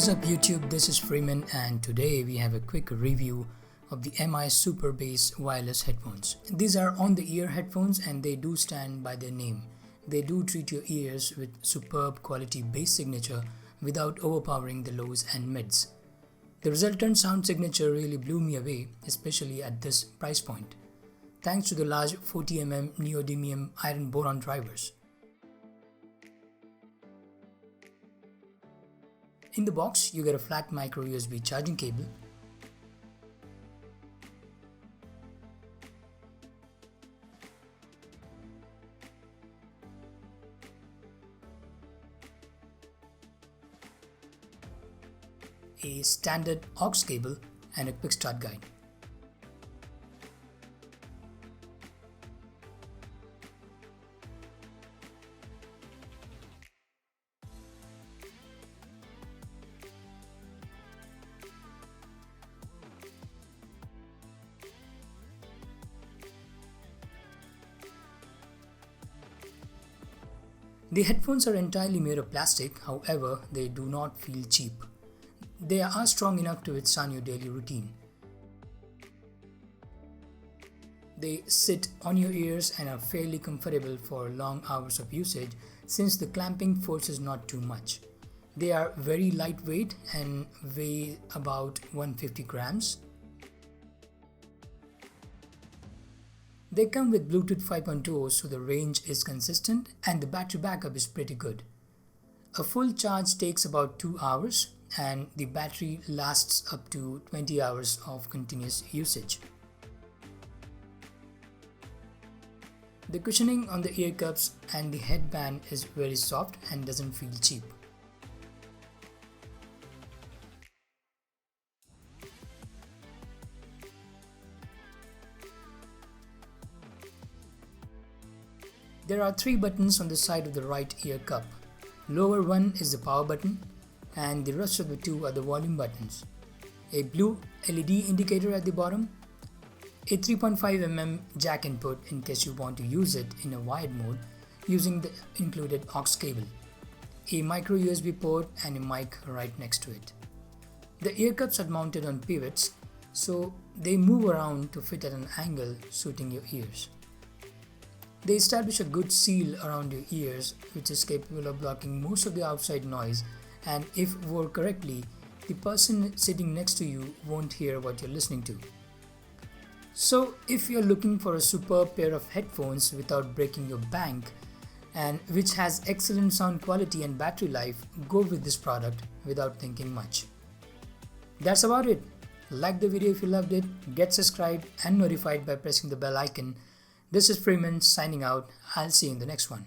What is up YouTube, this is Freeman and today we have a quick review of the MI Super Bass wireless headphones. These are on-the-ear headphones and they do stand by their name. They do treat your ears with superb quality bass signature without overpowering the lows and mids. The resultant sound signature really blew me away, especially at this price point, thanks to the large 40mm neodymium iron boron drivers. In the box, you get a flat micro USB charging cable, a standard aux cable, and a quick start guide. The headphones are entirely made of plastic, however, they do not feel cheap. They are strong enough to withstand your daily routine. They sit on your ears and are fairly comfortable for long hours of usage since the clamping force is not too much. They are very lightweight and weigh about 150 grams. They come with Bluetooth 5.2, so the range is consistent and the battery backup is pretty good. A full charge takes about 2 hours and the battery lasts up to 20 hours of continuous usage. The cushioning on the ear cups and the headband is very soft and doesn't feel cheap. There are 3 buttons on the side of the right ear cup. Lower one is the power button and the rest of the 2 are the volume buttons. A blue LED indicator at the bottom, a 3.5mm jack input in case you want to use it in a wired mode using the included aux cable, a micro USB port and a mic right next to it. The ear cups are mounted on pivots, so they move around to fit at an angle suiting your ears. They establish a good seal around your ears, which is capable of blocking most of the outside noise, and if wore correctly, the person sitting next to you won't hear what you're listening to. So if you're looking for a superb pair of headphones without breaking your bank, and which has excellent sound quality and battery life, go with this product without thinking much. That's about it. Like the video if you loved it, get subscribed and notified by pressing the bell icon. This is Freeman signing out. I'll see you in the next one.